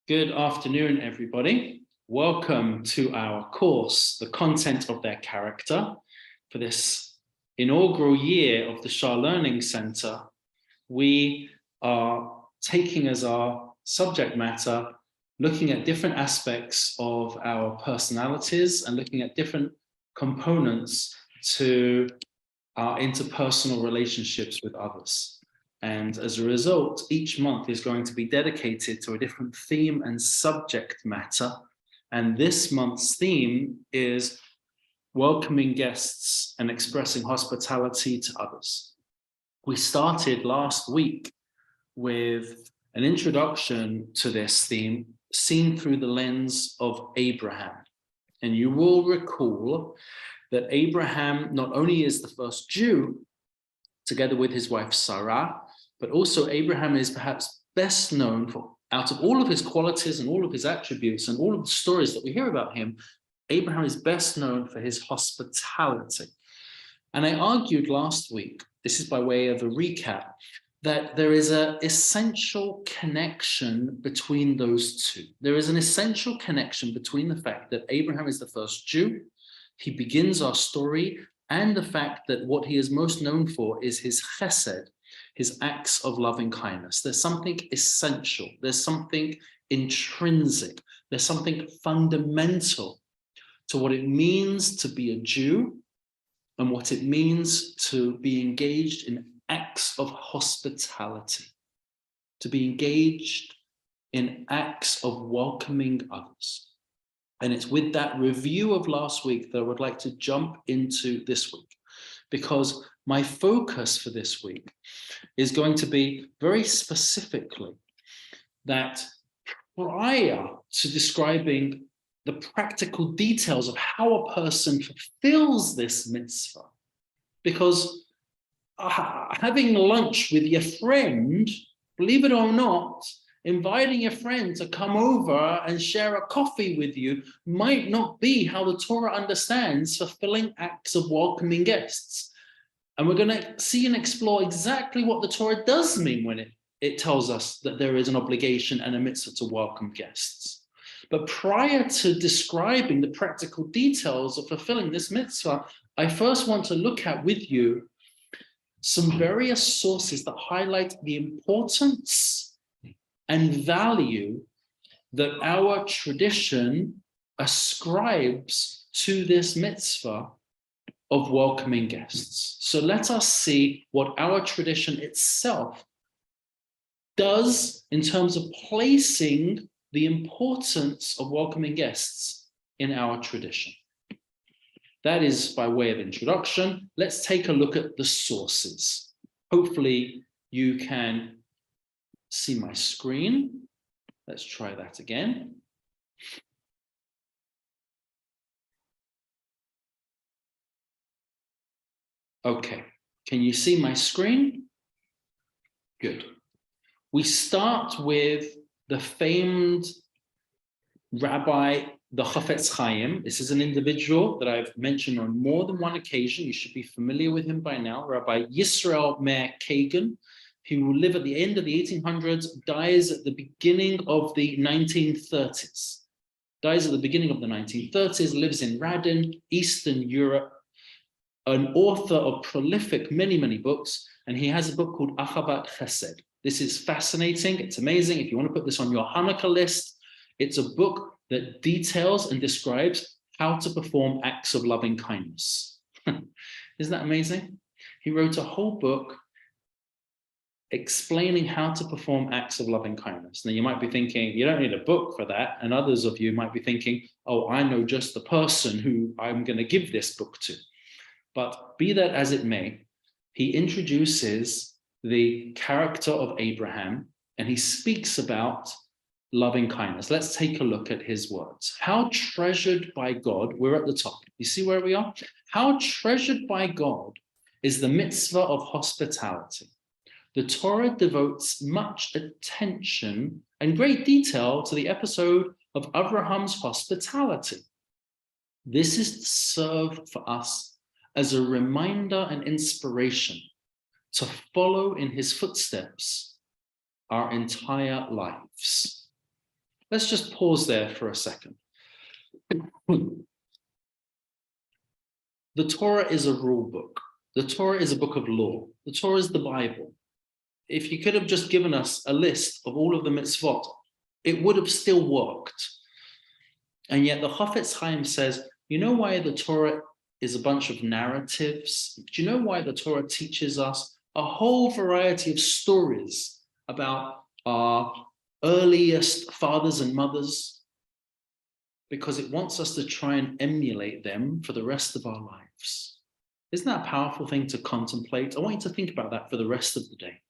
Good afternoon, everybody. Welcome to our course, The Content of Their Character. For this inaugural year of the Shah Learning Center, we are taking as our subject matter, looking at different aspects of our personalities and looking at different components to our interpersonal relationships with others. And as a result, each month is going to be dedicated to a different theme and subject matter. And this month's theme is welcoming guests and expressing hospitality to others. We started last week with an introduction to this theme seen through the lens of Abraham. And you will recall that Abraham not only is the first Jew, together with his wife Sarah, but also Abraham is perhaps best known for, out of all of his qualities and all of his attributes and all of the stories that we hear about him, Abraham is best known for his hospitality. And I argued last week, this is by way of a recap, that there is an essential connection between those two. There is an essential connection between the fact that Abraham is the first Jew, he begins our story, and the fact that what he is most known for is his chesed, his acts of loving kindness. There's something essential, there's something intrinsic, there's something fundamental to what it means to be a Jew and what it means to be engaged in acts of hospitality, to be engaged in acts of welcoming others. And it's with that review of last week that I would like to jump into this week, because my focus for this week is going to be very specifically that prior to describing the practical details of how a person fulfills this mitzvah, because having lunch with your friend, believe it or not, inviting a friend to come over and share a coffee with you might not be how the Torah understands fulfilling acts of welcoming guests. And we're going to see and explore exactly what the Torah does mean when it tells us that there is an obligation and a mitzvah to welcome guests. But prior to describing the practical details of fulfilling this mitzvah, I first want to look at with you some various sources that highlight the importance and value that our tradition ascribes to this mitzvah of welcoming guests. So let us see what our tradition itself does in terms of placing the importance of welcoming guests in our tradition. That is by way of introduction. Let's take a look at the sources. Hopefully you can see my screen. Let's try that again. Okay, can you see my screen? Good. We start with the famed Rabbi, the Chafetz Chaim. This is an individual that I've mentioned on more than one occasion. You should be familiar with him by now. Rabbi Yisrael Meir Kagan, who will live at the end of the 1800s, dies at the beginning of the 1930s. Dies at the beginning of the 1930s, lives in Radin, Eastern Europe, an author of prolific many books, and he has a book called Achavat Chesed. This is fascinating, it's amazing. If you want to put this on your Hanukkah list, it's a book that details and describes how to perform acts of loving kindness. Isn't that amazing? He wrote a whole book explaining how to perform acts of loving kindness. Now you might be thinking, you don't need a book for that. And others of you might be thinking, oh, I know just the person who I'm going to give this book to. But be that as it may, he introduces the character of Abraham and he speaks about loving kindness. Let's take a look at his words. How treasured by God, we're at the top. You see where we are? How treasured by God is the mitzvah of hospitality. The Torah devotes much attention and great detail to the episode of Abraham's hospitality. This is to serve for us as a reminder and inspiration to follow in his footsteps our entire lives. Let's just pause there for a second. The Torah is a rule book. The Torah is a book of law. The Torah is the Bible. If you could have just given us a list of all of the mitzvot, it would have still worked. And yet the Chafetz Chaim says, you know why the Torah is a bunch of narratives? Do you know why the Torah teaches us a whole variety of stories about our earliest fathers and mothers? Because it wants us to try and emulate them for the rest of our lives. Isn't that a powerful thing to contemplate? I want you to think about that for the rest of the day.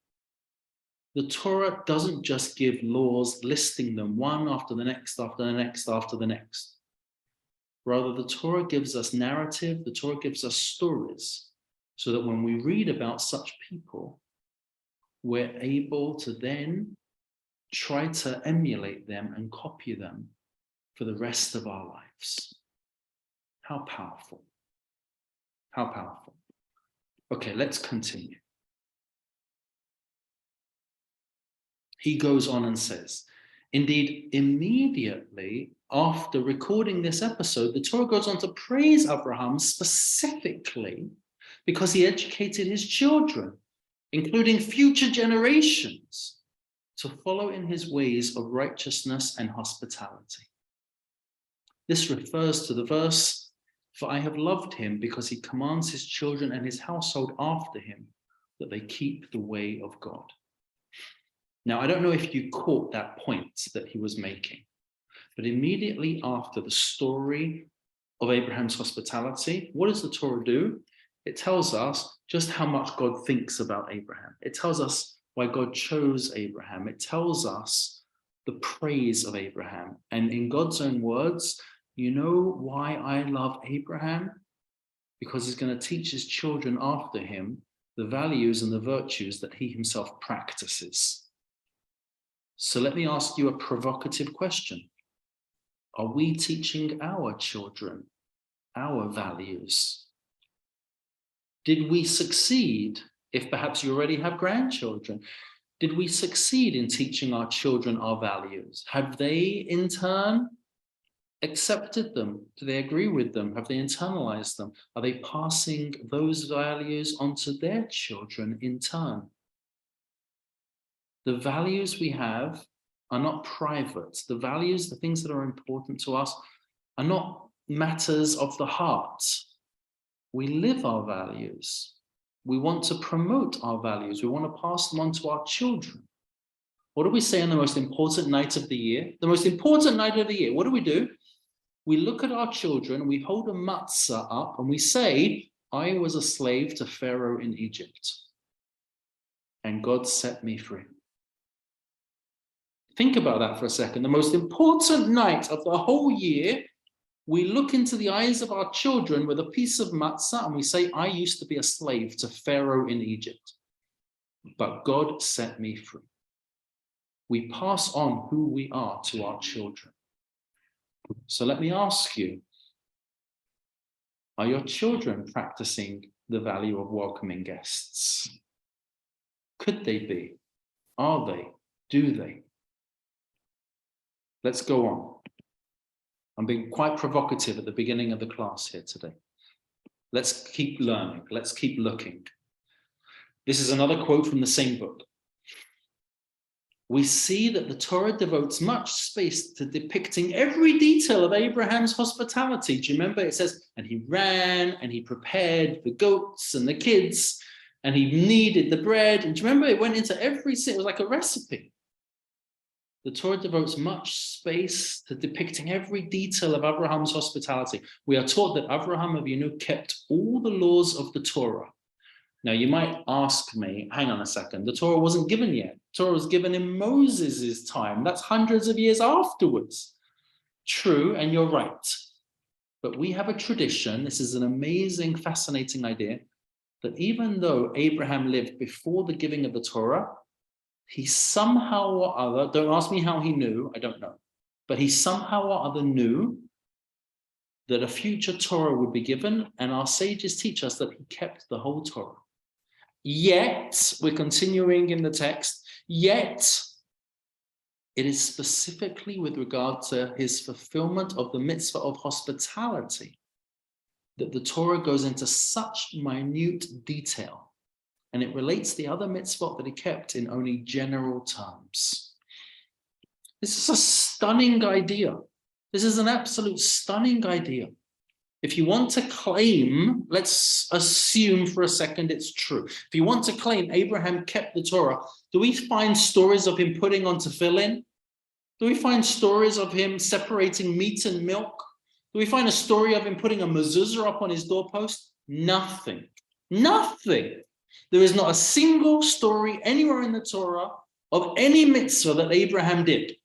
The Torah doesn't just give laws, listing them one after the next, after the next, after the next. Rather, the Torah gives us narrative, the Torah gives us stories, so that when we read about such people, we're able to then try to emulate them and copy them for the rest of our lives. How powerful. How powerful. Okay, let's continue. He goes on and says, indeed, immediately after recording this episode, the Torah goes on to praise Abraham specifically because he educated his children, including future generations, to follow in his ways of righteousness and hospitality. This refers to the verse, for I have loved him because he commands his children and his household after him that they keep the way of God. Now, I don't know if you caught that point that he was making, but immediately after the story of Abraham's hospitality, what does the Torah do? It tells us just how much God thinks about Abraham. It tells us why God chose Abraham. It tells us the praise of Abraham. And in God's own words, you know why I love Abraham? Because he's going to teach his children after him the values and the virtues that he himself practices. So let me ask you a provocative question. Are we teaching our children our values? Did we succeed, if perhaps you already have grandchildren, did we succeed in teaching our children our values? Have they in turn accepted them? Do they agree with them? Have they internalized them? Are they passing those values onto their children in turn? The values we have are not private. The values, the things that are important to us, are not matters of the heart. We live our values. We want to promote our values. We want to pass them on to our children. What do we say on the most important night of the year? The most important night of the year, what do? We look at our children, we hold a matzah up, and we say, I was a slave to Pharaoh in Egypt, and God set me free. Think about that for a second. The most important night of the whole year, we look into the eyes of our children with a piece of matzah and we say, I used to be a slave to Pharaoh in Egypt, but God set me free. We pass on who we are to our children. So let me ask you, are your children practicing the value of welcoming guests? Could they be? Are they? Do they? Let's go on. I'm being quite provocative at the beginning of the class here today. Let's keep learning. Let's keep looking. This is another quote from the same book. We see that the Torah devotes much space to depicting every detail of Abraham's hospitality. Do you remember? It says, and he ran and he prepared the goats and the kids and he kneaded the bread. And do you remember? It went into every, it was like a recipe. The Torah devotes much space to depicting every detail of Abraham's hospitality. We are taught that Abraham Avinu kept all the laws of the Torah. Now, you might ask me, hang on a second, the Torah wasn't given yet. The Torah was given in Moses' time. That's hundreds of years afterwards. True, and you're right. But we have a tradition, this is an amazing, fascinating idea, that even though Abraham lived before the giving of the Torah, he somehow or other, don't ask me how he knew, I don't know, but he somehow or other knew that a future Torah would be given, and our sages teach us that he kept the whole Torah. Yet, we're continuing in the text, yet It is specifically with regard to his fulfillment of the mitzvah of hospitality that the Torah goes into such minute detail, and it relates the other mitzvot that he kept in only general terms. This is a stunning idea. This is an absolute stunning idea. If you want to claim, let's assume for a second it's true. If you want to claim Abraham kept the Torah, do we find stories of him putting on tefillin? Do we find stories of him separating meat and milk? Do we find a story of him putting a mezuzah up on his doorpost? Nothing. Nothing. There is not a single story anywhere in the Torah of any mitzvah that Abraham did.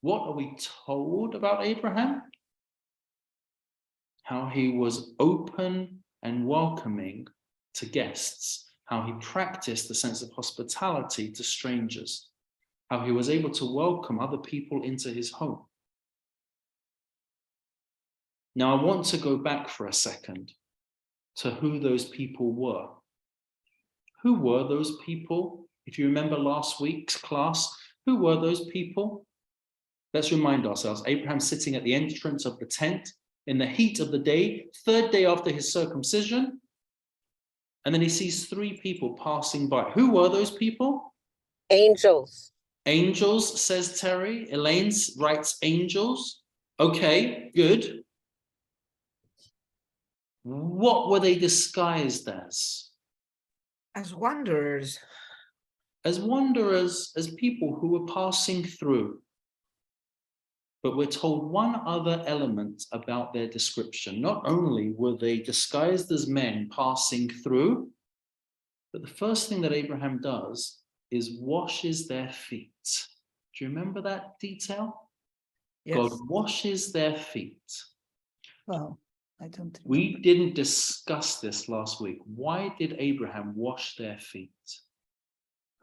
What are we told about Abraham? How he was open and welcoming to guests, how he practiced the sense of hospitality to strangers, how he was able to welcome other people into his home. Now, I want to go back for a second to who those people were. Who were those people? If you remember last week's class, who were those people? Let's remind ourselves. Abraham sitting at the entrance of the tent in the heat of the day, third day after his circumcision, and then he sees three people passing by. Who were those people? Angels. Angels, says Terry. Elaine writes angels. Okay, good. What were they disguised as? As wanderers. As wanderers, as people who were passing through. But we're told one other element about their description. Not only were they disguised as men passing through, but the first thing that Abraham does is washes their feet. Do you remember that detail? Yes. God washes their feet. Well, I don't remember. We didn't discuss this last week. Why did Abraham wash their feet?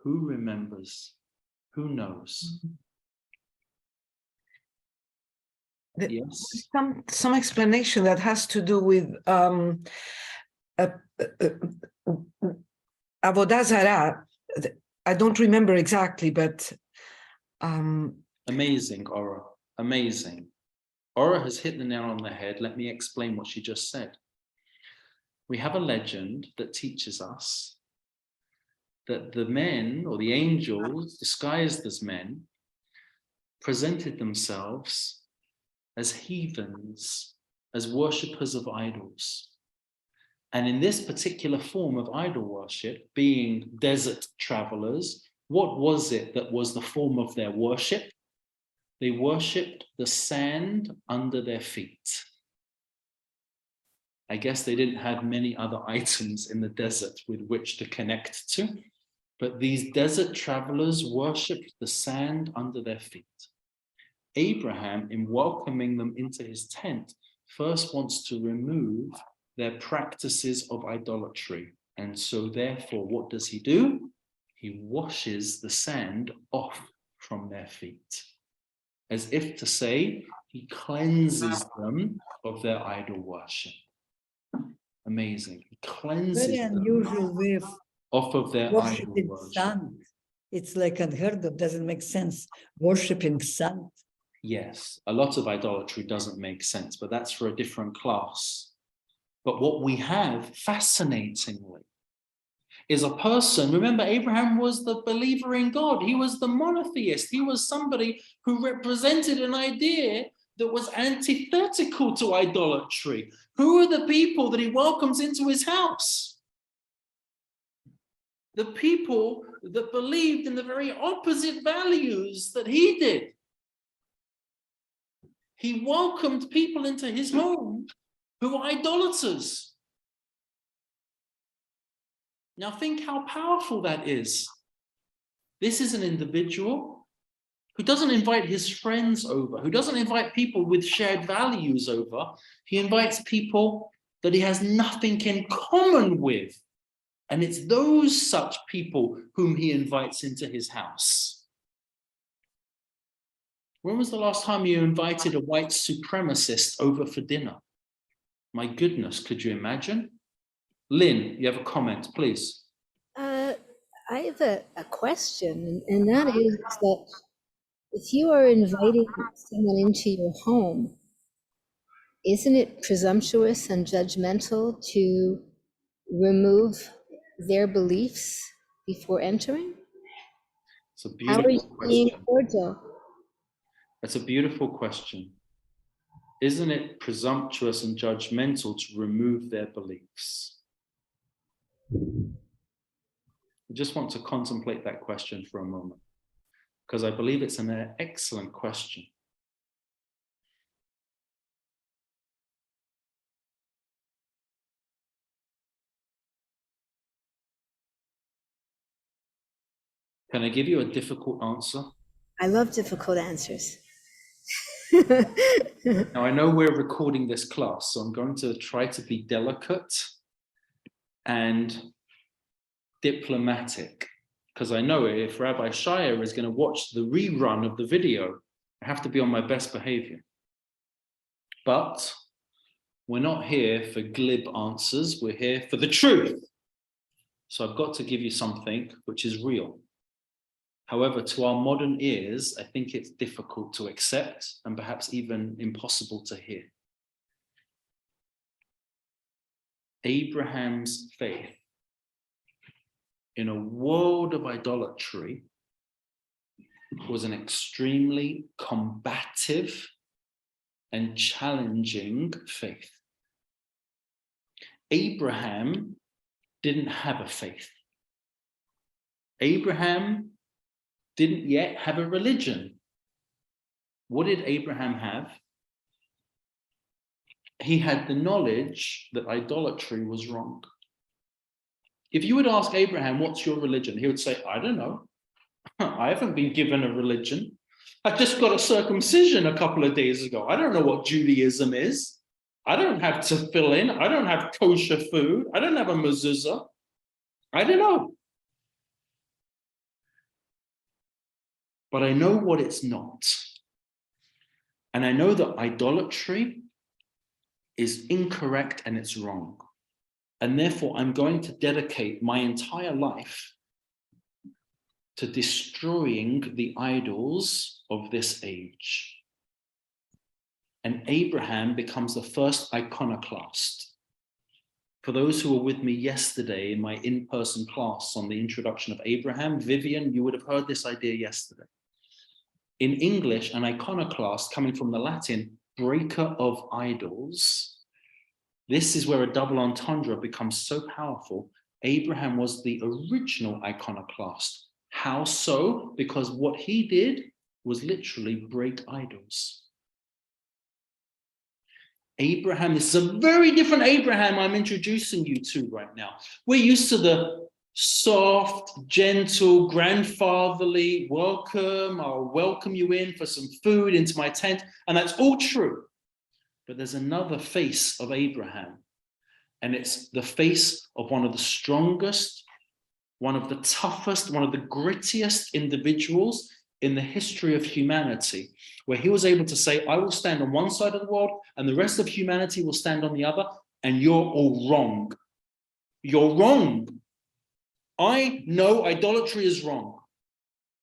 Who remembers? Who knows? Yes. Some explanation that has to do with Avodah Zarah. I don't remember exactly, but amazing, Ora. Amazing. Ora has hit the nail on the head. Let me explain what she just said. We have a legend that teaches us that the men or the angels disguised as men presented themselves as heathens, as worshippers of idols. And in this particular form of idol worship, being desert travelers, what was it that was the form of their worship? They worshipped the sand under their feet. I guess they didn't have many other items in the desert with which to connect to, but these desert travelers worshipped the sand under their feet. Abraham, in welcoming them into his tent, first wants to remove their practices of idolatry. And so therefore, what does he do? He washes the sand off from their feet, as if to say, he cleanses them of their idol worship. Amazing. He cleanses Very unusual way of off of their idol worshiping worship. sand. It's like unheard of, doesn't make sense. Worshipping sand. Yes, a lot of idolatry doesn't make sense, but that's for a different class. But what we have, fascinatingly, is a person. Remember, Abraham was the believer in God. He was the monotheist. He was somebody who represented an idea that was antithetical to idolatry. Who are the people that he welcomes into his house? The people that believed in the very opposite values that he did. He welcomed people into his home who were idolaters. Now think how powerful that is. This is an individual who doesn't invite his friends over, who doesn't invite people with shared values over. He invites people that he has nothing in common with. And it's those such people whom he invites into his house. When was the last time you invited a white supremacist over for dinner? My goodness, could you imagine? Lynn, you have a comment, please. I have a question, and that is that If you are inviting someone into your home, isn't it presumptuous and judgmental to remove their beliefs before entering? It's a How are you beautiful being question. cordial? That's a beautiful question. Isn't it presumptuous and judgmental to remove their beliefs? I just want to contemplate that question for a moment, because I believe it's an excellent question. Can I give you a difficult answer? I love difficult answers. Now, I know we're recording this class, so I'm going to try to be delicate and diplomatic, because I know if Rabbi Shire is going to watch the rerun of the video, I have to be on my best behavior. But we're not here for glib answers, we're here for the truth. So I've got to give you something which is real. However, to our modern ears, I think it's difficult to accept and perhaps even impossible to hear. Abraham's faith in a world of idolatry was an extremely combative and challenging faith. Abraham didn't have a faith. Abraham didn't yet have a religion. What did Abraham have? He had the knowledge that idolatry was wrong. If you would ask Abraham, what's your religion? He would say, I don't know. I haven't been given a religion. I just got a circumcision a couple of days ago. I don't know what Judaism is. I don't have tefillin. I don't have kosher food. I don't have a mezuzah. I don't know. But I know what it's not. And I know that idolatry is incorrect and it's wrong. And therefore, I'm going to dedicate my entire life to destroying the idols of this age. And Abraham becomes the first iconoclast. For those who were with me yesterday in my in-person class on the introduction of Abraham, Vivian, you would have heard this idea yesterday. In English, an iconoclast, coming from the Latin, breaker of idols. This is where a double entendre becomes so powerful. Abraham was the original iconoclast. How so? Because what he did was literally break idols. Abraham, this is a very different Abraham I'm introducing you to right now. We're used to the soft, gentle, grandfatherly welcome. I'll welcome you in for some food into my tent. And that's all true. But there's another face of Abraham. And it's the face of one of the strongest, one of the toughest, one of the grittiest individuals in the history of humanity, where he was able to say, I will stand on one side of the world and the rest of humanity will stand on the other, and you're all wrong. You're wrong. I know idolatry is wrong.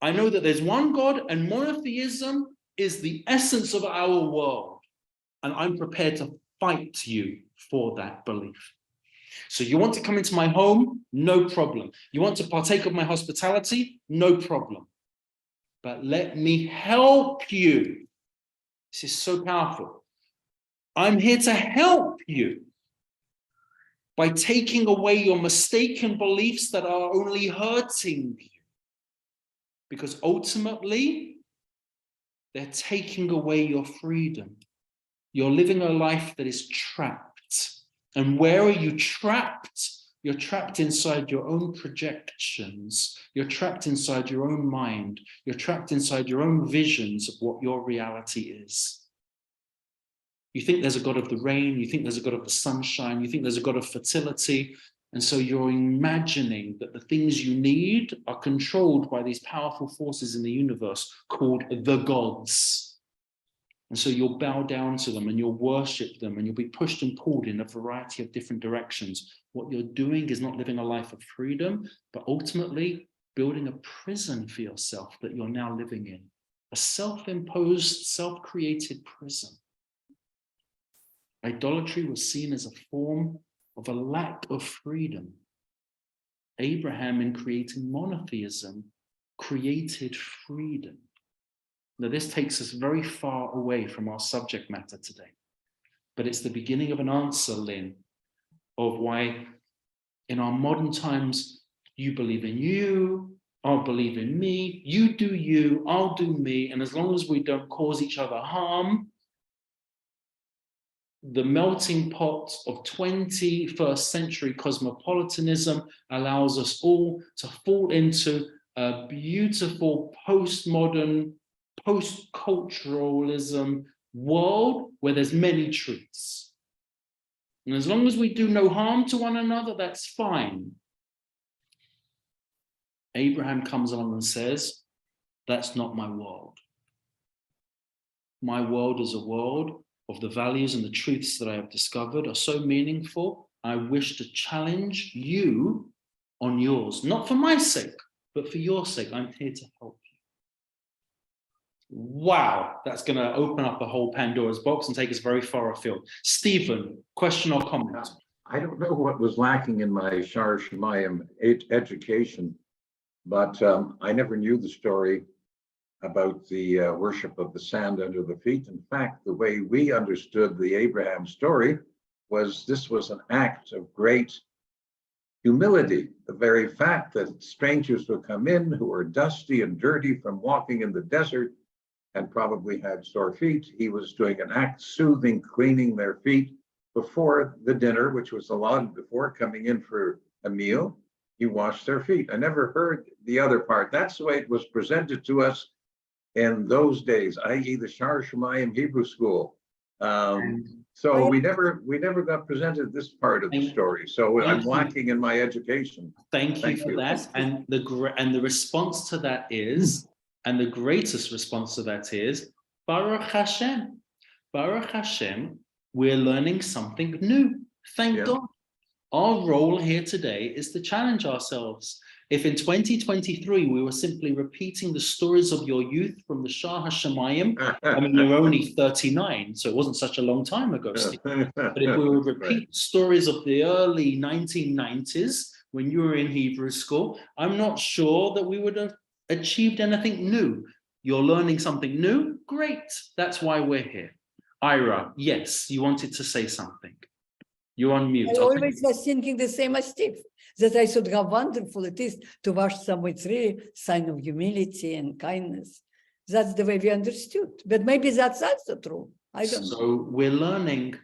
I know that there's one God and monotheism is the essence of our world. And I'm prepared to fight you for that belief. So you want to come into my home? No problem. You want to partake of my hospitality? No problem. But let me help you. This is so powerful. I'm here to help you by taking away your mistaken beliefs that are only hurting you. Because ultimately, they're taking away your freedom. You're living a life that is trapped. And where are you trapped? You're trapped inside your own projections. You're trapped inside your own mind. You're trapped inside your own visions of what your reality is. You think there's a God of the rain. You think there's a God of the sunshine. You think there's a God of fertility. And so you're imagining that the things you need are controlled by these powerful forces in the universe called the gods. And so you'll bow down to them and you'll worship them and you'll be pushed and pulled in a variety of different directions. What you're doing is not living a life of freedom, but ultimately building a prison for yourself that you're now living in. a self-imposed, self-created prison. Idolatry was seen as a form of a lack of freedom. Abraham, in creating monotheism, created freedom. Now, this takes us very far away from our subject matter today, but it's the beginning of an answer, Lynn, of why in our modern times, you believe in you, I'll believe in me, you do you, I'll do me, and as long as we don't cause each other harm, the melting pot of 21st century cosmopolitanism allows us all to fall into a beautiful postmodern, post-culturalism world where there's many truths. And as long as we do no harm to one another, that's fine. Abraham comes along and says, that's not my world. My world is a world of the values and the truths that I have discovered are so meaningful. I wish to challenge you on yours, not for my sake, but for your sake. I'm here to help you. Wow, that's going to open up a whole Pandora's box and take us very far afield. Stephen, question or comment? I don't know what was lacking in my Shar Shemayim education, but I never knew the story about the worship of the sand under the feet. In fact, the way we understood the Abraham story was this was an act of great humility. The very fact that strangers would come in who were dusty and dirty from walking in the desert and probably had sore feet, he was doing an act soothing, cleaning their feet before the dinner, which was allotted before coming in for a meal. He washed their feet. I never heard the other part. That's the way it was presented to us in those days, i.e. the Shar Shemayim Hebrew School. So we never got presented this part of the story. So I'm lacking in my education. Thank you for that. And the response to that is, and the greatest response to that is, Baruch Hashem. Baruch Hashem, we're learning something new. Thank God. Our role here today is to challenge ourselves. If in 2023 we were simply repeating the stories of your youth from the Shah HaShemayim, I mean, you're only 39, so it wasn't such a long time ago, Steve. But if we would repeat stories of the early 1990s, when you were in Hebrew school, I'm not sure that we would have achieved anything new. You're learning something new? Great. That's why we're here. Ira, yes, you wanted to say something. You're on mute. I always was thinking the same as Steve, that I should how wonderful it is to wash someone. It's really sign of humility and kindness. That's the way we understood. But maybe that's also true. I don't know. So we're learning,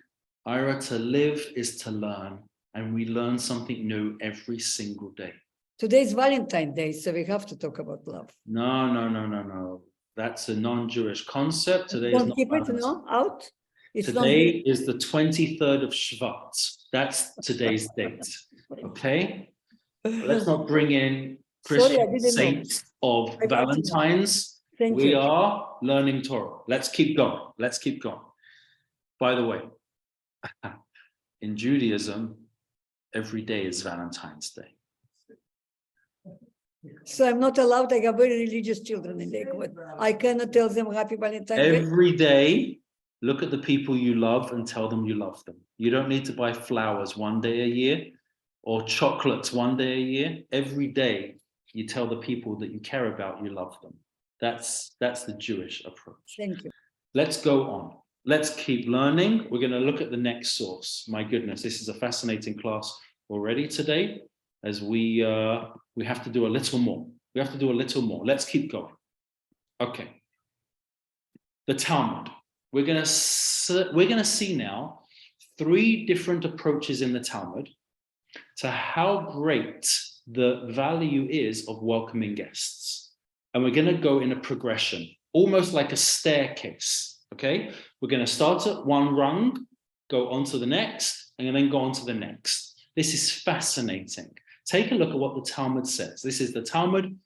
Ira, to live is to learn. And we learn something new every single day. Today is Valentine's Day, so we have to talk about love. No. That's a non-Jewish concept. Today is Don't not keep it, Valentine's. no, out. It's Today is the 23rd of Shvat. That's today's date. Okay? Let's not bring in Christian saints of Valentine's. We are learning Torah. Let's keep going. Let's keep going. By the way, in Judaism, every day is Valentine's Day. So I'm not allowed. I have very religious children in Lakewood. I cannot tell them Happy Valentine's Day. Every day, look at the people you love and tell them you love them. You don't need to buy flowers one day a year or chocolates one day a year. Every day, you tell the people that you care about you love them. That's the Jewish approach. Thank you. Let's go on. Let's keep learning. We're going to look at the next source. My goodness, this is a fascinating class already today, as we have to do a little more. We have to do a little more. Let's keep going. Okay. The Talmud. We're going to see now 3 different approaches in the Talmud to how great the value is of welcoming guests. And we're going to go in a progression, almost like a staircase, okay? We're going to start at one rung, go on to the next, and then go on to the next. This is fascinating. Take a look at what the Talmud says. This is the Talmud,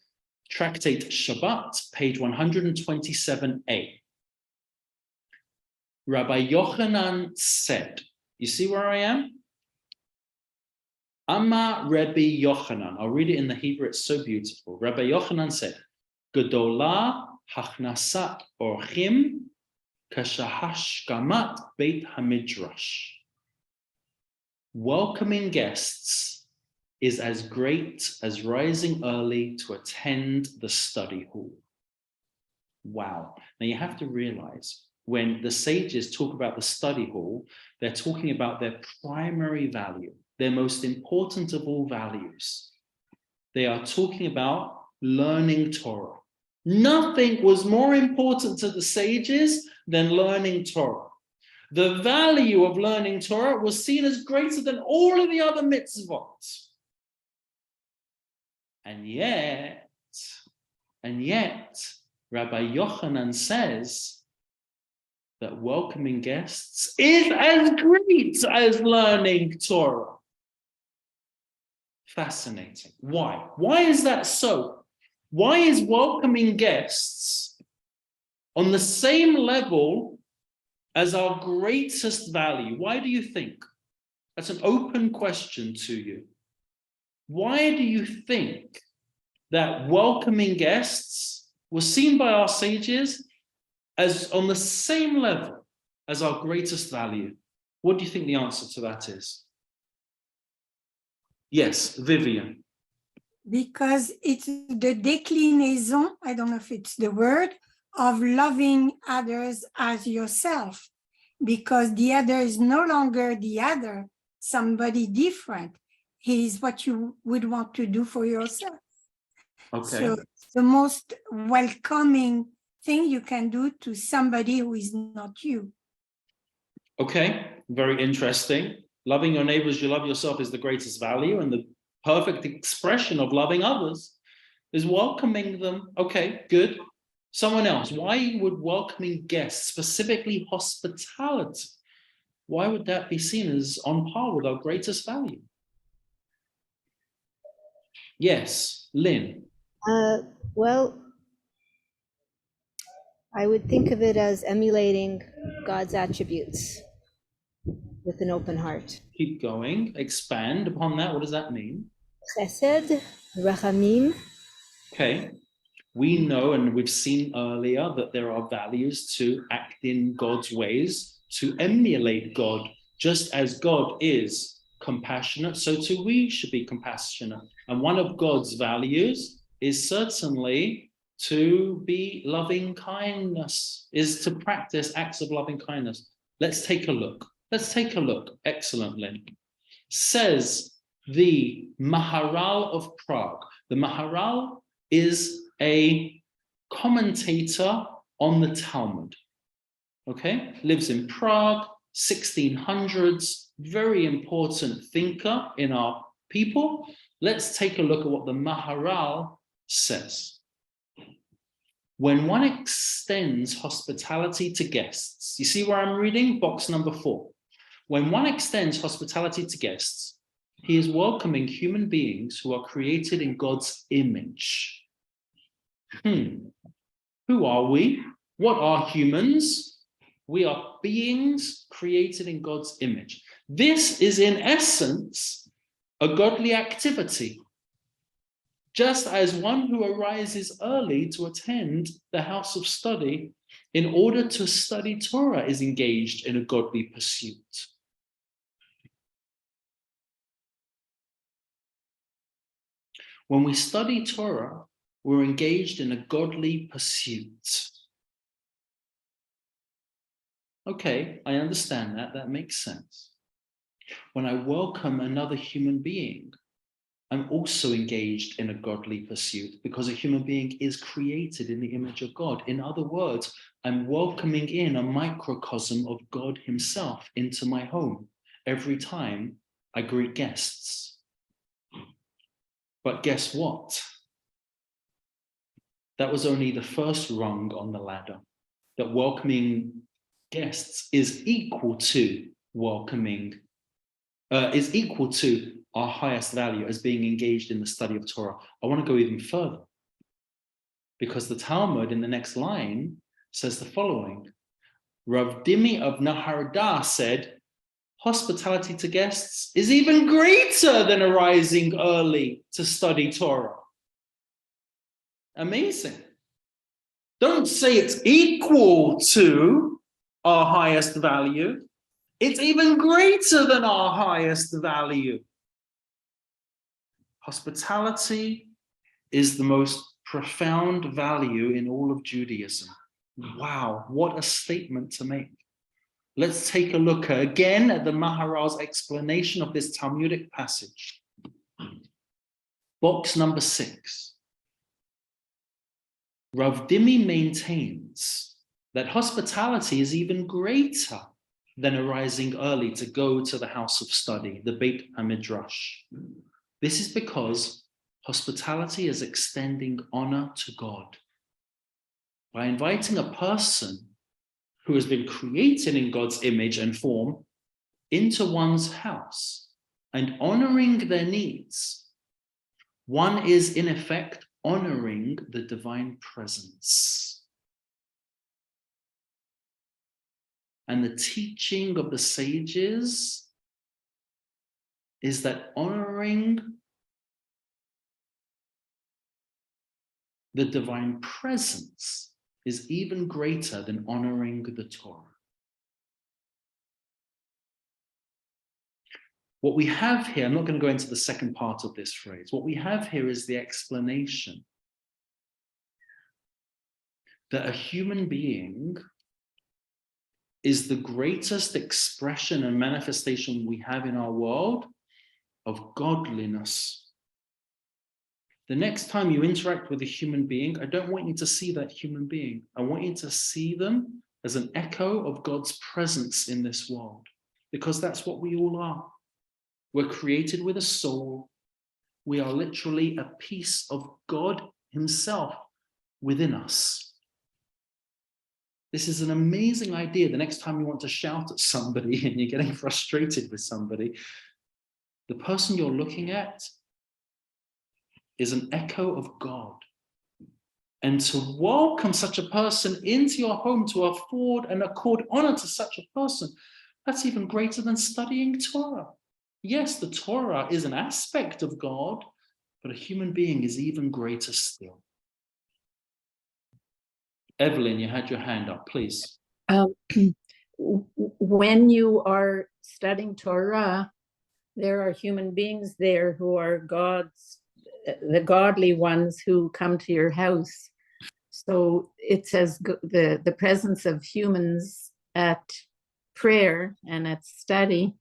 Tractate Shabbat, page 127a. Rabbi Yochanan said, you see where I am? Amma Rabbi Yochanan. I'll read it in the Hebrew, it's so beautiful. Rabbi Yochanan said, Gedolah Hachnasat orchim kashahashkamat beit hamidrash. Welcoming guests is as great as rising early to attend the study hall. Wow. Now you have to realize when the sages talk about the study hall, they're talking about their primary value, their most important of all values. They are talking about learning Torah. Nothing was more important to the sages than learning Torah. The value of learning Torah was seen as greater than all of the other mitzvot. And yet, Rabbi Yochanan says that welcoming guests is as great as learning Torah. Fascinating. Why? Why is that so? Why is welcoming guests on the same level as our greatest value? Why do you think? That's an open question to you. Why do you think that welcoming guests were seen by our sages as on the same level as our greatest value? What do you think the answer to that is? Yes, Vivian. Because it's the déclinaison, I don't know if it's the word, of loving others as yourself. Because the other is no longer the other, somebody different. He is what you would want to do for yourself. Okay. So the most welcoming thing you can do to somebody who is not you. Okay, very interesting. Loving your neighbors, you love yourself is the greatest value, and the perfect expression of loving others is welcoming them. Okay, good. Someone else, why would welcoming guests, specifically hospitality, why would that be seen as on par with our greatest value? Yes, Lynn. Well, I would think of it as emulating God's attributes with an open heart. Keep going, expand upon that. What does that mean? Chesed, rachamim. Okay, we know and we've seen earlier that there are values to act in God's ways, to emulate God. Just as God is compassionate, so too we should be compassionate. And one of God's values is certainly to be loving kindness, is to practice acts of loving kindness. Let's take a look. Let's take a look. Excellent, Lynn. Says the Maharal of Prague. The Maharal is a commentator on the Talmud. Okay, lives in Prague, 1600s, very important thinker in our people. Let's take a look at what the Maharal says. When one extends hospitality to guests, you see where I'm reading? Box number 4. When one extends hospitality to guests, he is welcoming human beings who are created in God's image. Who are we? What are humans? We are beings created in God's image. This is in essence a godly activity. Just as one who arises early to attend the house of study in order to study Torah is engaged in a godly pursuit. When we study Torah, we're engaged in a godly pursuit. Okay, I understand that. That makes sense. When I welcome another human being, I'm also engaged in a godly pursuit because a human being is created in the image of God. In other words, I'm welcoming in a microcosm of God himself into my home every time I greet guests. But guess what? That was only the first rung on the ladder. That welcoming guests is equal to our highest value as being engaged in the study of Torah. I want to go even further, because the Talmud in the next line says the following. Rav Dimi of Naharda said, hospitality to guests is even greater than arising early to study Torah. Amazing. Don't say it's equal to our highest value. It's even greater than our highest value. Hospitality is the most profound value in all of Judaism. Wow, what a statement to make. Let's take a look again at the Maharal's explanation of this Talmudic passage. Box number 6. Rav Dimi maintains that hospitality is even greater than arising early to go to the house of study, the Beit HaMidrash. This is because hospitality is extending honor to God. By inviting a person who has been created in God's image and form into one's house and honoring their needs, one is in effect honoring the divine presence. And the teaching of the sages is that honoring the divine presence is even greater than honoring the Torah. What we have here, I'm not going to go into the second part of this phrase. What we have here is the explanation that a human being is the greatest expression and manifestation we have in our world of godliness. The next time you interact with a human being, I don't want you to see that human being. I want you to see them as an echo of God's presence in this world, because that's what we all are. We're created with a soul. We are literally a piece of God himself within us. This is an amazing idea. The next time you want to shout at somebody and you're getting frustrated with somebody, the person you're looking at is an echo of God. And to welcome such a person into your home, to afford and accord honor to such a person, that's even greater than studying Torah. Yes, the Torah is an aspect of God, but a human being is even greater still. Evelyn, you had your hand up, please. When you are studying Torah, there are human beings there who are the godly ones who come to your house. So it says the presence of humans at prayer and at study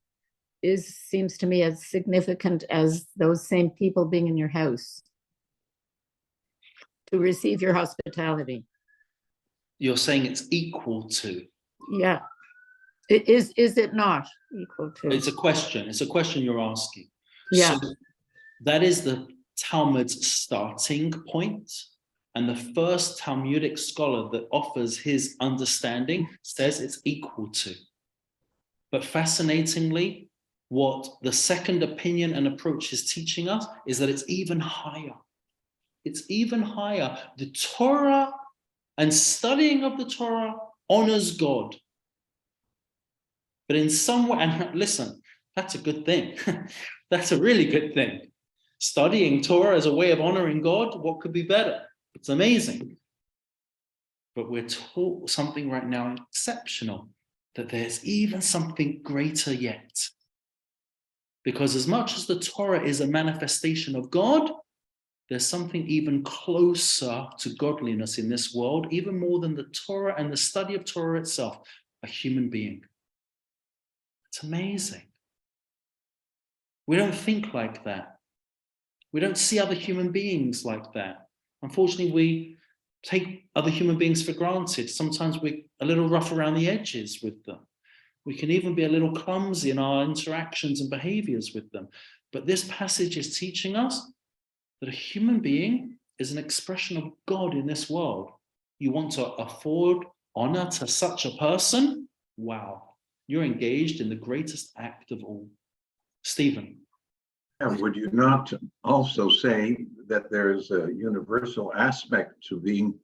seems to me as significant as those same people being in your house to receive your hospitality. You're saying it's equal to? Yeah. Is it not equal to? It's a question. It's a question you're asking. Yeah. So that is the Talmud's starting point. And the first Talmudic scholar that offers his understanding says it's equal to. But fascinatingly, what the second opinion and approach is teaching us is that it's even higher. It's even higher. The Torah and studying of the Torah honors God. But in some way, and listen, that's a good thing. That's a really good thing. Studying Torah as a way of honoring God, what could be better? It's amazing. But we're taught something right now exceptional, that there's even something greater yet. Because as much as the Torah is a manifestation of God, there's something even closer to godliness in this world, even more than the Torah and the study of Torah itself, a human being. It's amazing. We don't think like that. We don't see other human beings like that. Unfortunately, we take other human beings for granted. Sometimes we're a little rough around the edges with them. We can even be a little clumsy in our interactions and behaviors with them. But this passage is teaching us that a human being is an expression of God in this world. You want to afford honor to such a person? Wow, you're engaged in the greatest act of all. Stephen. And would you not also say that there's a universal aspect to being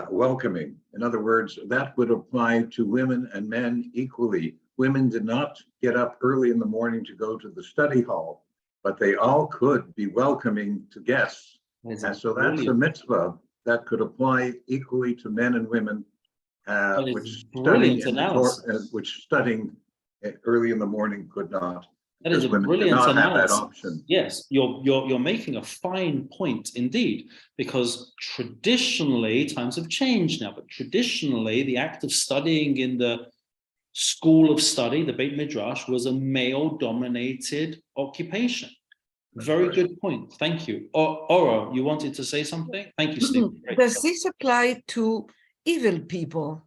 welcoming? In other words, that would apply to women and men equally. Women did not get up early in the morning to go to the study hall, but they all could be welcoming to guests. And so that's a mitzvah that could apply equally to men and women, That is which brilliant studying analysis. which studying early in the morning could not, That is because a women did brilliant not have that analysis. option. Yes, you're making a fine point indeed, because traditionally, times have changed now, but traditionally the act of studying in the school of study, the Beit Midrash, was a male-dominated occupation. Very right. good point. Thank you. Oro, you wanted to say something? Thank you, Steve. Great. Does this apply to evil people?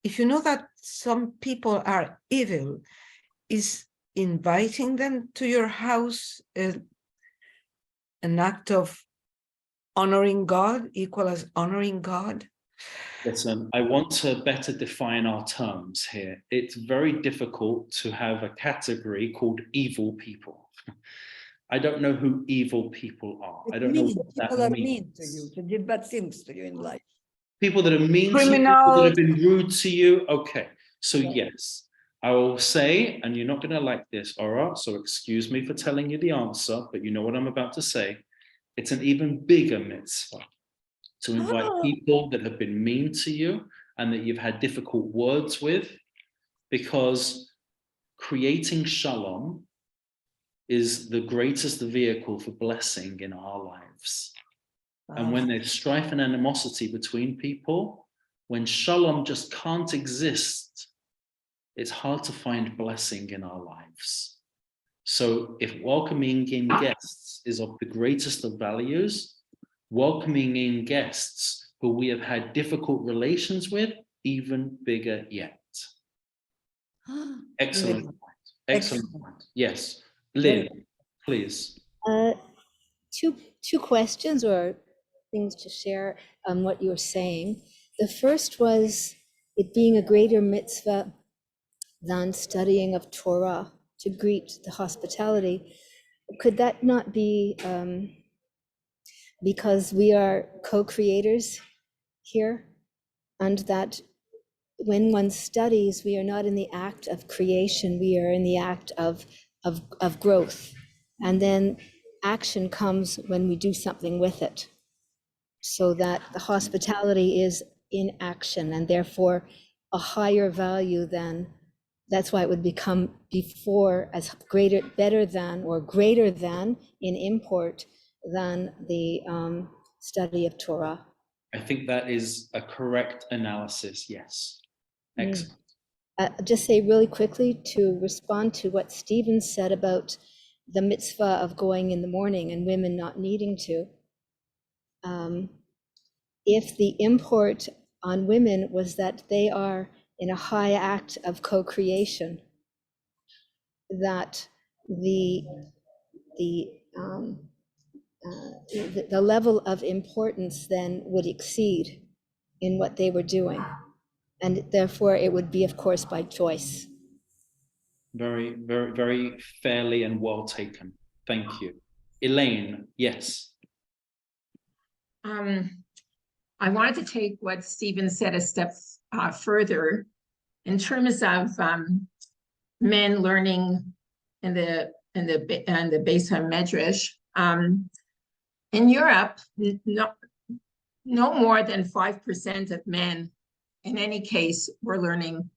If you know that some people are evil, is inviting them to your house an act of honoring God, equal as honoring God? Listen, I want to better define our terms here. It's very difficult to have a category called evil people. I don't know who evil people are. I don't know what that People are means. mean to you, to did bad things to you in life. People that are mean to you, people that have been rude to you. Okay, so yes, I will say, and you're not going to like this, all right? So excuse me for telling you the answer, but you know what I'm about to say. It's an even bigger mitzvah to invite people that have been mean to you and that you've had difficult words with, because creating shalom is the greatest vehicle for blessing in our lives. And when there's strife and animosity between people, when shalom just can't exist, it's hard to find blessing in our lives. So if welcoming in guests is of the greatest of values, welcoming in guests who we have had difficult relations with, even bigger yet. Excellent point. Excellent point. Yes. Lynn, please. Two questions or things to share on what you're saying. The first was it being a greater mitzvah than studying of Torah to greet the hospitality. Could that not be because we are co-creators here, and that when one studies, we are not in the act of creation, we are in the act of growth, and then action comes when we do something with it, so that the hospitality is in action and therefore a higher value than, that's why it would become before as greater, better than, or greater than in import than the study of Torah. I think that is a correct analysis, yes. Excellent. Just say really quickly to respond to what Stephen said about the mitzvah of going in the morning and women not needing to. If the import on women was that they are in a high act of co-creation, that the level of importance then would exceed in what they were doing. And therefore it would be, of course, by choice. Very, very, very fairly and well taken. Thank you. Elaine, yes. I wanted to take what Stephen said a step further in terms of men learning in the Beis HaMedrash. In Europe, no more than 5% of men, in any case, were learning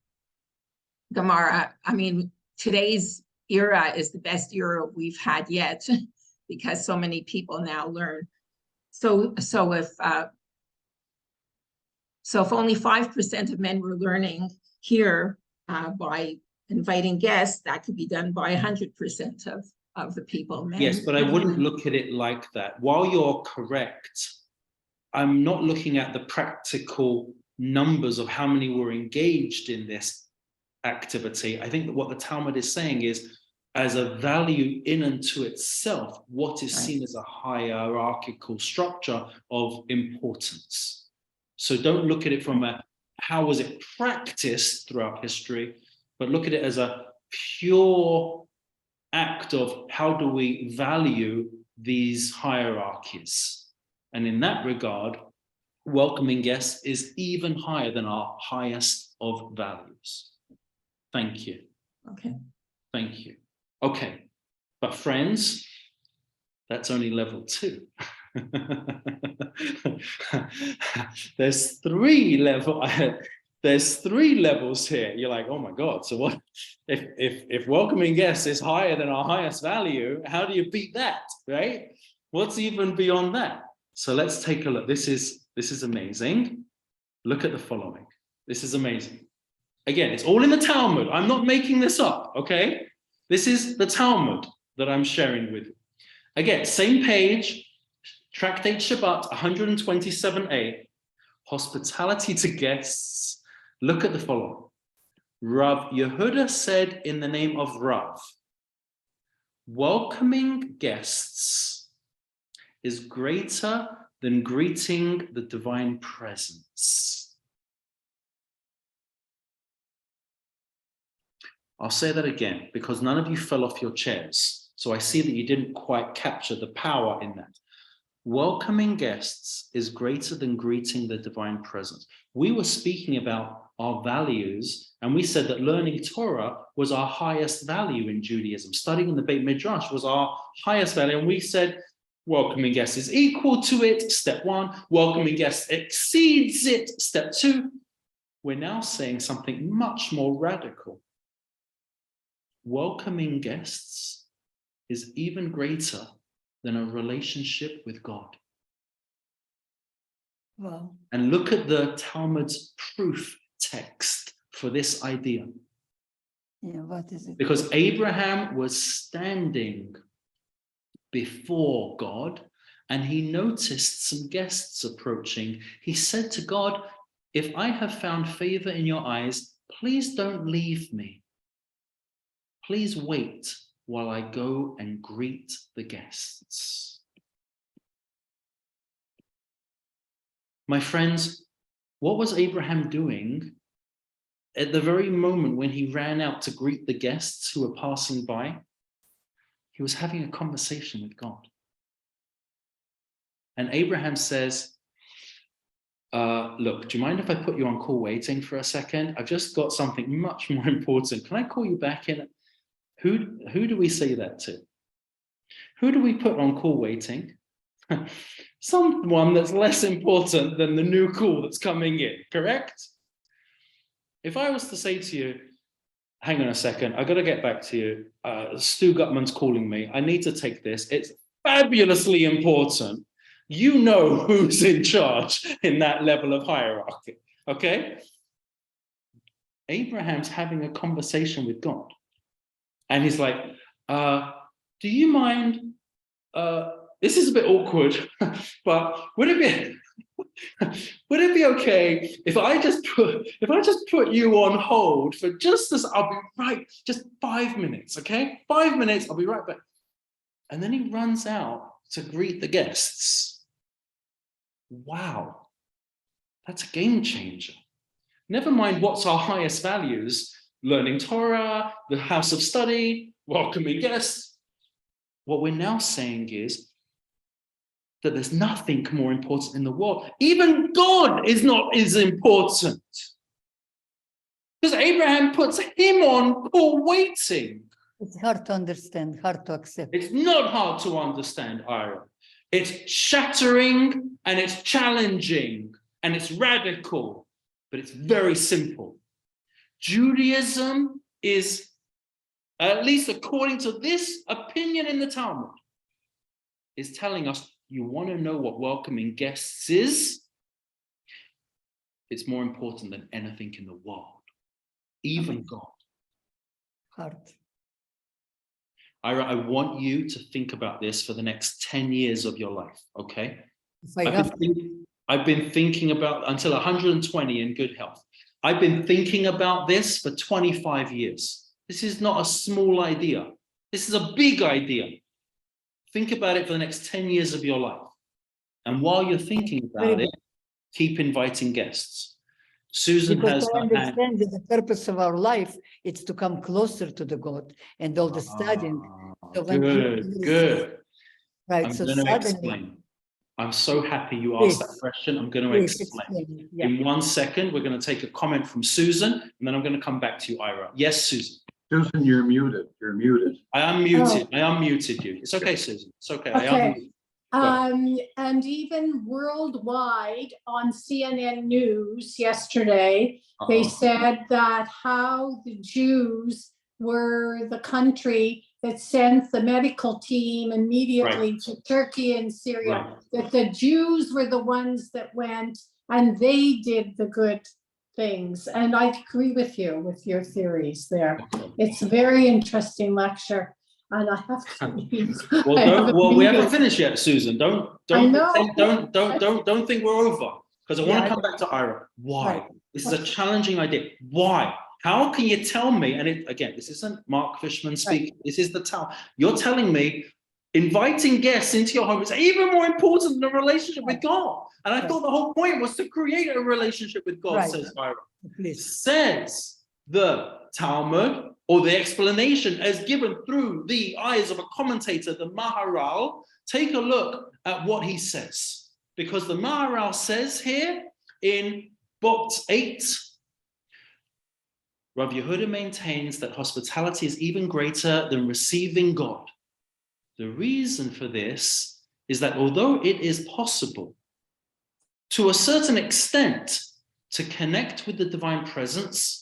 Gemara. I mean, today's era is the best era we've had yet, because so many people now learn. So if only 5% of men were learning here by inviting guests, that could be done by 100% of the people. Men. Yes, but I wouldn't look at it like that. While you're correct, I'm not looking at the practical numbers of how many were engaged in this activity. I think that what the Talmud is saying is, as a value in and to itself, what is seen as a hierarchical structure of importance. So don't look at it from a, how was it practiced throughout history, but look at it as a pure act of how do we value these hierarchies. And in that regard, welcoming guests is even higher than our highest of values. Thank you. Okay. Thank you. Okay, but friends, that's only level 2. There's three levels here. You're like, oh my God. So what if welcoming guests is higher than our highest value? How do you beat that? Right? What's even beyond that? So let's take a look. This is amazing. Look at the following. This is amazing. Again, it's all in the Talmud. I'm not making this up, okay? This is the Talmud that I'm sharing with you. Again, same page, Tractate Shabbat 127a, hospitality to guests. Look at the following. Rav Yehuda said in the name of Rav, welcoming guests is greater than greeting the divine presence. I'll say that again because none of you fell off your chairs. So I see that you didn't quite capture the power in that. Welcoming guests is greater than greeting the divine presence. We were speaking about our values, and we said that learning Torah was our highest value in Judaism. Studying in the Beit Midrash was our highest value. And we said welcoming guests is equal to it, step one. Welcoming guests exceeds it, step two. We're now saying something much more radical. Welcoming guests is even greater than a relationship with God. Wow. And look at the Talmud's proof text for this idea. Yeah, what is it? Because Abraham was standing before God and he noticed some guests approaching. He said to God, if I have found favor in your eyes, please don't leave me. Please wait while I go and greet the guests. My friends, what was Abraham doing at the very moment when he ran out to greet the guests who were passing by? He was having a conversation with God. And Abraham says, look, do you mind if I put you on call waiting for a second? I've just got something much more important. Can I call you back in? Who do we say that to? Who do we put on call waiting? Someone that's less important than the new call that's coming in, correct? If I was to say to you, hang on a second, I've got to get back to you. Stu Gutman's calling me. I need to take this. It's fabulously important. You know who's in charge in that level of hierarchy, okay? Abraham's having a conversation with God. And he's like, do you mind, this is a bit awkward, but would it be okay if I just put you on hold for just this? I'll be right, just 5 minutes, okay? 5 minutes, I'll be right back. And then he runs out to greet the guests. Wow, that's a game changer. Never mind what's our highest values, learning Torah, the house of study, welcoming guests. What we're now saying is that there's nothing more important in the world. Even God is not as important. Because Abraham puts him on call waiting. It's hard to understand, hard to accept. It's not hard to understand, Ira. It's shattering and it's challenging and it's radical, but it's very simple. Judaism is, at least according to this opinion in the Talmud, is telling us, you want to know what welcoming guests is? It's more important than anything in the world, even God. Hard. Ira, I want you to think about this for the next 10 years of your life, okay? I've been thinking about, until 120 in good health. I've been thinking about this for 25 years. This is not a small idea. This is a big idea. Think about it for the next 10 years of your life. And while you're thinking about it, keep inviting guests. Susan Because has I her hand. understand that the purpose of our life is to come closer to the God and all the studying. So when Good. Right. I'm So going to suddenly, explain. I'm so happy you asked that question. I'm going to explain. Yeah. In 1 second, we're going to take a comment from Susan, and then I'm going to come back to you, Ira. Yes, Susan. Susan, you're muted. You're muted. I am muted. I unmuted you. It's okay, Susan. It's okay. I Okay. unmuted. And even worldwide on CNN News yesterday, they said that how the Jews were the country that sent the medical team immediately to Turkey and Syria, that the Jews were the ones that went and they did the good things. And I agree with you, with your theories there. It's a very interesting lecture. And I have to leave. Well, we haven't finished yet, Susan. Don't think we're over, because I want to come back to Ira. Why? Right. This is a challenging idea. Why? How can you tell me? And again, this isn't Mark Fishman speaking. This is the town. You're telling me inviting guests into your home is even more important than a relationship with God. And I thought the whole point was to create a relationship with God, says Ira. Please. Says the Talmud, or the explanation as given through the eyes of a commentator, the Maharal. Take a look at what he says, because the Maharal says here in Book 8, Rav Yehuda maintains that hospitality is even greater than receiving God. The reason for this is that although it is possible to a certain extent to connect with the divine presence,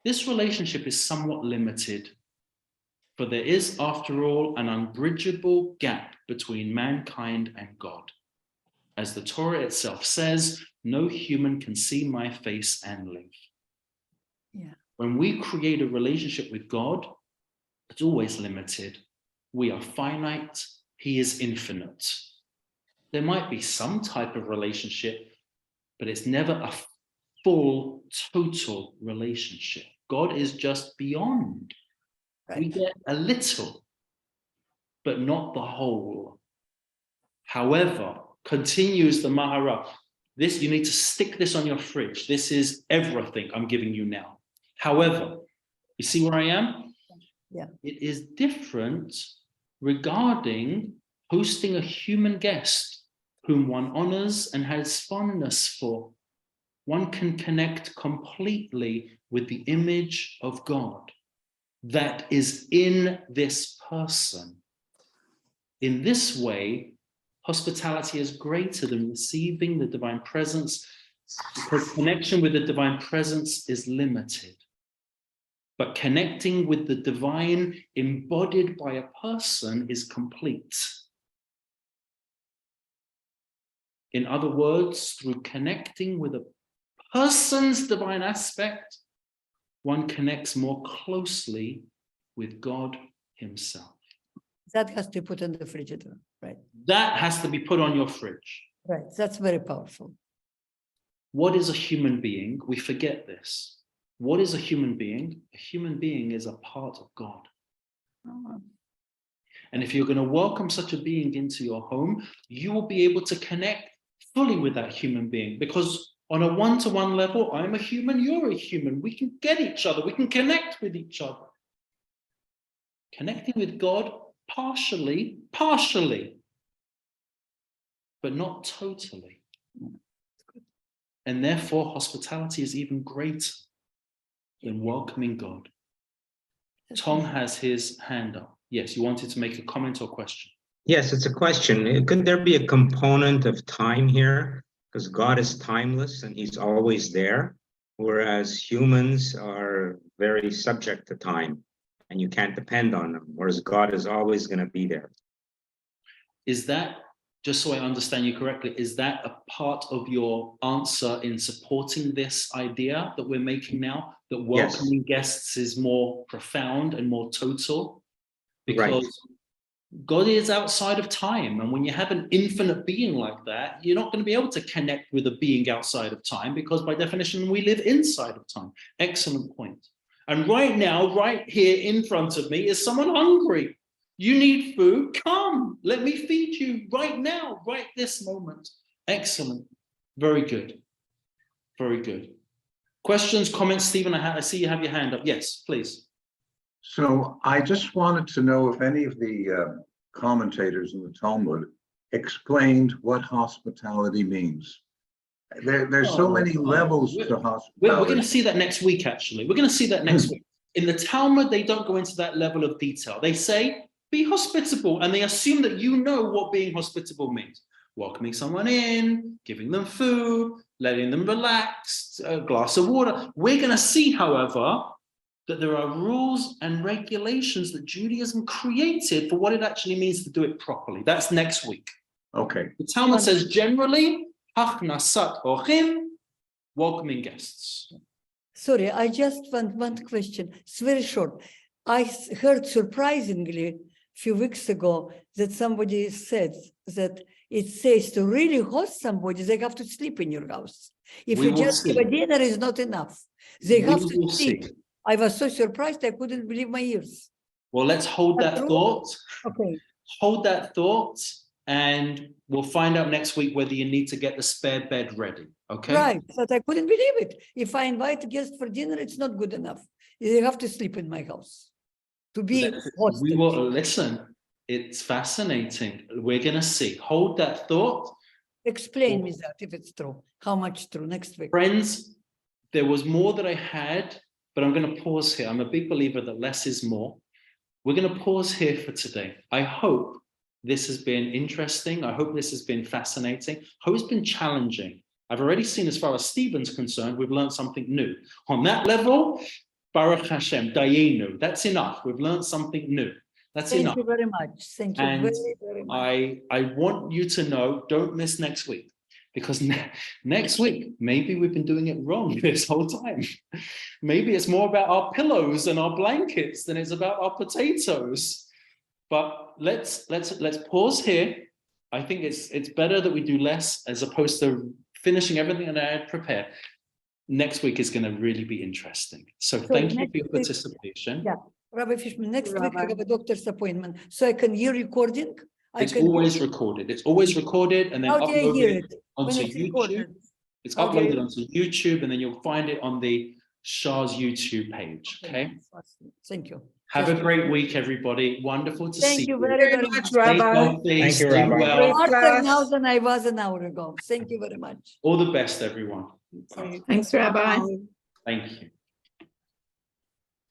this relationship is somewhat limited, for there is, after all, an unbridgeable gap between mankind and God. As the Torah itself says, no human can see my face and live. Yeah. When we create a relationship with God, it's always limited. We are finite, he is infinite. There might be some type of relationship, but it's never a full, total relationship. God is just beyond. We get a little, but not the whole. However, continues the Maharal, this, you need to stick this on your fridge. This is everything I'm giving you now. However, you see where I am? Yeah. It is different regarding hosting a human guest whom one honors and has fondness for. One can connect completely with the image of God that is in this person. In this way, hospitality is greater than receiving the divine presence, because connection with the divine presence is limited. But connecting with the divine embodied by a person is complete. In other words, through connecting with a person's divine aspect, one connects more closely with God himself. That has to be put in the refrigerator, right? That has to be put on your fridge. Right. That's very powerful. What is a human being? We forget this. What is a human being? A human being is a part of God. Oh. And if you're going to welcome such a being into your home, you will be able to connect fully with that human being, because on a one-to-one level, I'm a human, you're a human. We can get each other. We can connect with each other. Connecting with God partially, but not totally. And therefore, hospitality is even greater than welcoming God. Tom has his hand up. Yes, you wanted to make a comment or question? Yes, it's a question. Could there be a component of time here? Because God is timeless and he's always there, whereas humans are very subject to time and you can't depend on them, whereas God is always going to be there. Is that, just so I understand you correctly, is that a part of your answer in supporting this idea that we're making now, that welcoming guests is more profound and more total? Because God is outside of time. And when you have an infinite being like that, you're not going to be able to connect with a being outside of time, because by definition, we live inside of time. Excellent point. And right now, right here in front of me is someone hungry. You need food, come, let me feed you right now, right this moment. Excellent. Very good. Very good. Questions, comments, Stephen? I see you have your hand up. Yes, please. So I just wanted to know if any of the commentators in the Talmud explained what hospitality means. There's so many levels to hospitality. We're going to see that next week, actually. We're going to see that next week. In the Talmud, they don't go into that level of detail. They say Be hospitable. And they assume that you know what being hospitable means. Welcoming someone in, giving them food, letting them relax, a glass of water. We're going to see, however, that there are rules and regulations that Judaism created for what it actually means to do it properly. That's next week. Okay. The Talmud says generally, Achnasat Ochim, welcoming guests. Sorry, I just want one question. It's very short. I heard surprisingly a few weeks ago that somebody said that it says to really host somebody, they have to sleep in your house. If We you will just give see. a dinner, is not enough. They We have to will sleep. see. I was so surprised, I couldn't believe my ears. Well, let's hold That's that true? thought. Okay. Hold that thought, and we'll find out next week whether you need to get the spare bed ready. Okay. Right, but I couldn't believe it. If I invite a guest for dinner, it's not good enough. They have to sleep in my house to be hosted. We will listen. It's fascinating. We're gonna see. Hold that thought. Explain me that if it's true. How much true next week? Friends, there was more that I had, but I'm going to pause here. I'm a big believer that less is more. We're going to pause here for today. I hope this has been interesting. I hope this has been fascinating. I hope it's been challenging. I've already seen, as far as Stephen's concerned, we've learned something new. On that level, Baruch Hashem, Dayenu, that's enough. We've learned something new. That's enough. Thank you very much. Thank you And very much. I want you to know, don't miss next week, because next week, maybe we've been doing it wrong this whole time. Maybe it's more about our pillows and our blankets than it's about our potatoes. But let's pause here. I think it's better that we do less as opposed to finishing everything that I had prepared. Next week is going to really be interesting. So thank you for your participation. Yeah. Rabbi Fishman, next week I have a doctor's appointment, so I can hear recording. It's always recorded. It's always recorded and then How do I hear uploaded it? onto When it's YouTube. recorded? It's How do I- uploaded onto YouTube, and then you'll find it on the Shah's YouTube page. Okay. Thank you. Have a great week, everybody. Wonderful to see Thank you. you very much. Stay Rabbi. healthy, Thank you, stay Rabbi. well. Smarter now than I was an hour ago. Thank you very much. All the best, everyone. Thanks, Rabbi. Thank you.